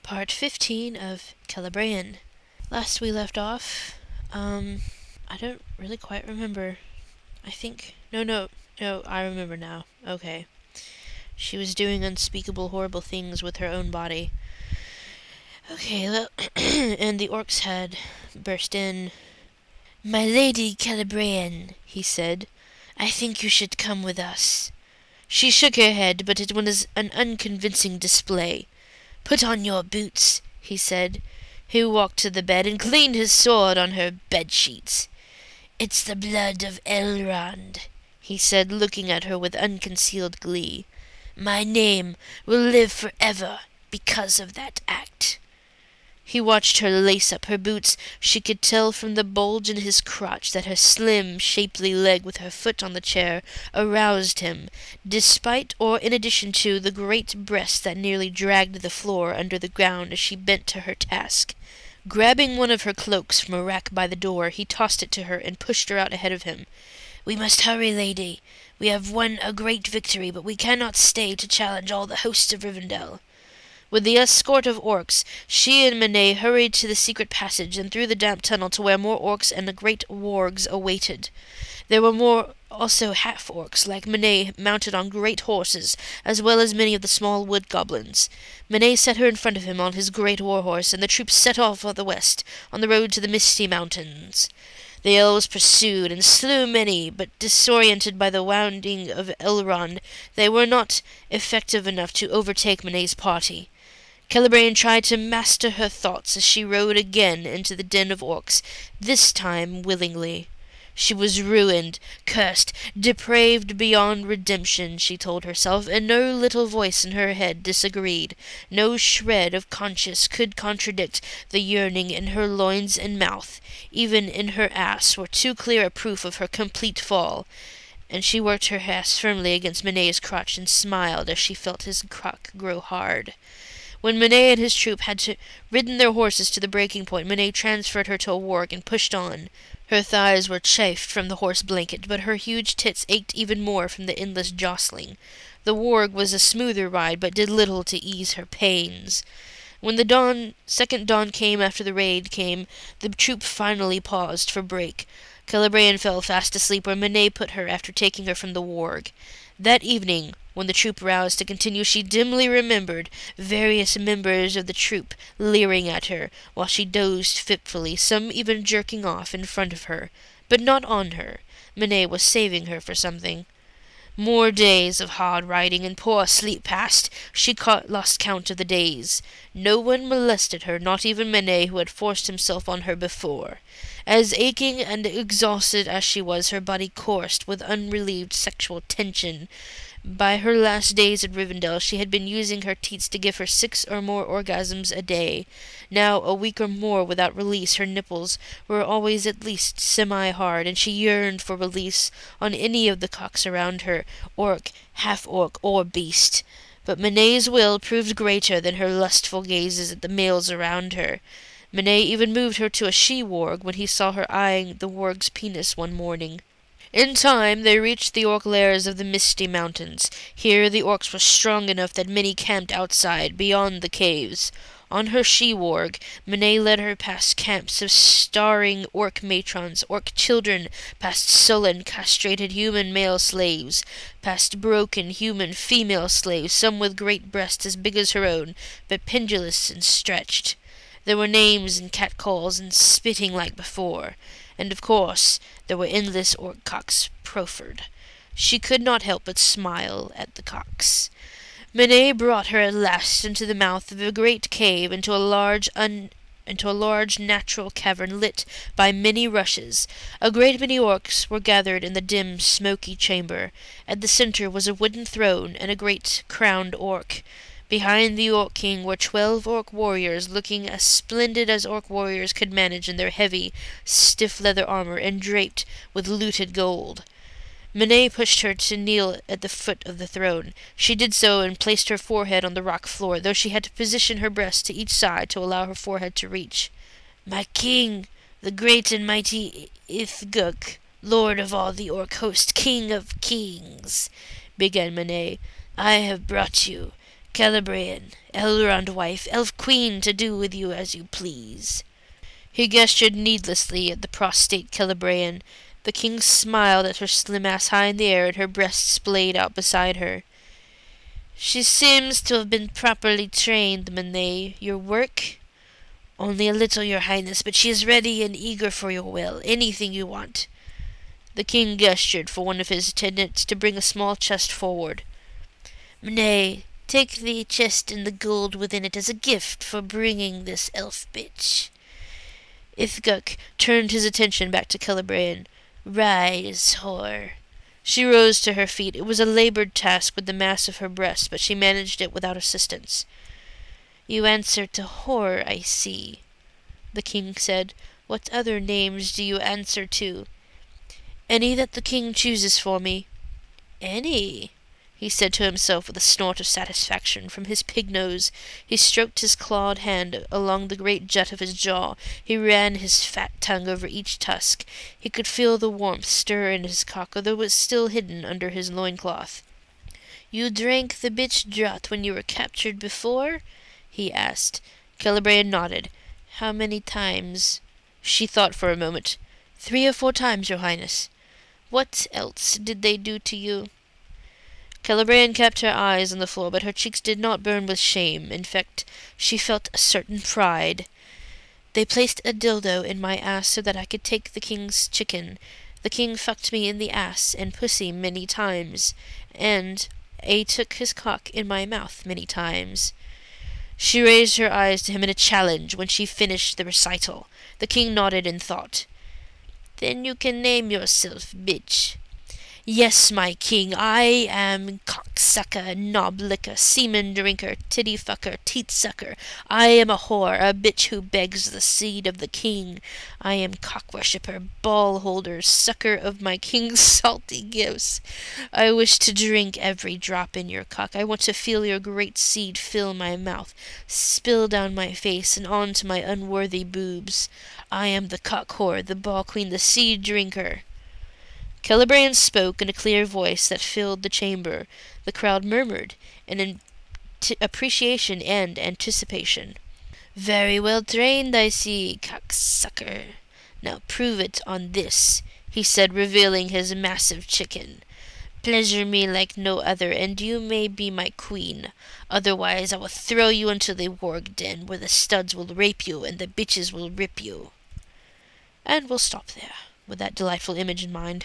Part 15 of Celebrian. Last we left off, I don't really quite remember. I think, no, I remember now. Okay. She was doing unspeakable, horrible things with her own body. Okay, well, and the orcs had burst in. "My lady Celebrian," he said, "I think you should come with us." She shook her head, but it was an unconvincing display. "Put on your boots," he said. He walked to the bed and cleaned his sword on her bed-sheets. "It's the blood of Elrond," he said, looking at her with unconcealed glee. "My name will live forever because of that act." He watched her lace up her boots. She could tell from the bulge in his crotch that her slim, shapely leg with her foot on the chair aroused him, despite or in addition to the great breasts that nearly dragged the floor under the ground as she bent to her task. Grabbing one of her cloaks from a rack by the door, he tossed it to her and pushed her out ahead of him. "We must hurry, lady. We have won a great victory, but we cannot stay to challenge all the hosts of Rivendell." With the escort of orcs, she and Manet hurried to the secret passage and through the damp tunnel to where more orcs and the great wargs awaited. There were also half-orcs, like Manet, mounted on great horses, as well as many of the small wood goblins. Manet set her in front of him on his great war-horse, and the troops set off for the west, on the road to the Misty Mountains. The elves pursued and slew many, but disoriented by the wounding of Elrond, they were not effective enough to overtake Manet's party. Celebrian tried to master her thoughts as she rode again into the den of orcs, this time willingly. She was ruined, cursed, depraved beyond redemption, she told herself, and no little voice in her head disagreed. No shred of conscience could contradict the yearning in her loins and mouth. Even in her ass were too clear a proof of her complete fall. And she worked her ass firmly against Manet's crotch and smiled as she felt his cock grow hard. When Manet and his troop had ridden their horses to the breaking point, Manet transferred her to a warg and pushed on. Her thighs were chafed from the horse blanket, but her huge tits ached even more from the endless jostling. The warg was a smoother ride, but did little to ease her pains. When the second dawn came after the raid came, the troop finally paused for break. Celebrian fell fast asleep where Manet put her after taking her from the warg. That evening, when the troop roused to continue, she dimly remembered various members of the troop leering at her, while she dozed fitfully, some even jerking off in front of her, but not on her. Manet was saving her for something. More days of hard riding and poor sleep passed. She lost count of the days. No one molested her, not even Manet, who had forced himself on her before. As aching and exhausted as she was, her body coursed with unrelieved sexual tension. By her last days at Rivendell, she had been using her teats to give her 6 or more orgasms a day. Now, a week or more without release, her nipples were always at least semi-hard, and she yearned for release on any of the cocks around her, orc, half-orc, or beast. But Manet's will proved greater than her lustful gazes at the males around her. Manet even moved her to a she-warg when he saw her eyeing the warg's penis one morning. In time, they reached the orc lairs of the Misty Mountains. Here the orcs were strong enough that many camped outside, beyond the caves. On her she-warg, Manet led her past camps of starring orc matrons, orc children, past sullen, castrated human male slaves, past broken human female slaves, some with great breasts as big as her own, but pendulous and stretched. There were names and catcalls and spitting like before. And, of course, there were endless orc cocks proffered. She could not help but smile at the cocks. Manet brought her at last into the mouth of a great cave, into a large natural cavern lit by many rushes. A great many orcs were gathered in the dim, smoky chamber. At the center was a wooden throne and a great crowned orc. Behind the Orc King were 12 orc warriors, looking as splendid as orc warriors could manage in their heavy, stiff leather armor and draped with looted gold. Manet pushed her to kneel at the foot of the throne. She did so and placed her forehead on the rock floor, though she had to position her breasts to each side to allow her forehead to reach. "My king, the great and mighty Ithguk, lord of all the orc host, king of kings," began Manet, "I have brought you Celebrian, Elrond wife, elf queen, to do with you as you please." He gestured needlessly at the prostrate Celebrian. The king smiled at her slim ass high in the air and her breasts splayed out beside her. "She seems to have been properly trained, Manet. Your work?" "Only a little, your highness, but she is ready and eager for your will. Anything you want." The king gestured for one of his attendants to bring a small chest forward. "Manet, take the chest and the gold within it as a gift for bringing this elf bitch." Ithguk turned his attention back to Celebrian. "Rise, whore." She rose to her feet. It was a labored task with the mass of her breast, but she managed it without assistance. "You answer to whore, I see," the king said. "What other names do you answer to?" "Any that the king chooses for me." "Any?" he said to himself with a snort of satisfaction. From his pig nose he stroked his clawed hand along the great jut of his jaw. He ran his fat tongue over each tusk. He could feel the warmth stir in his cock, although it was still hidden under his loincloth. "You drank the bitch draught when you were captured before?" he asked. Celebrian nodded. "How many times?" She thought for a moment. 3 or 4 times, your highness." "What else did they do to you?" Celebrian kept her eyes on the floor, but her cheeks did not burn with shame. In fact, she felt a certain pride. "They placed a dildo in my ass so that I could take the king's chicken. The king fucked me in the ass and pussy many times, and I took his cock in my mouth many times." She raised her eyes to him in a challenge when she finished the recital. The king nodded in thought. "Then you can name yourself bitch." "Yes, my king, I am cocksucker, knob licker, semen drinker, titty fucker, teat sucker. I am a whore, a bitch who begs the seed of the king. I am cock worshipper, ball holder, sucker of my king's salty gifts. I wish to drink every drop in your cock. I want to feel your great seed fill my mouth, spill down my face and onto my unworthy boobs. I am the cock whore, the ball queen, the seed drinker." Celebrian spoke in a clear voice that filled the chamber. The crowd murmured in appreciation and anticipation. "Very well trained, I see, cocksucker. Now prove it on this," he said, revealing his massive chicken. "Pleasure me like no other, and you may be my queen. Otherwise I will throw you into the warg den, where the studs will rape you and the bitches will rip you." And we'll stop there, with that delightful image in mind.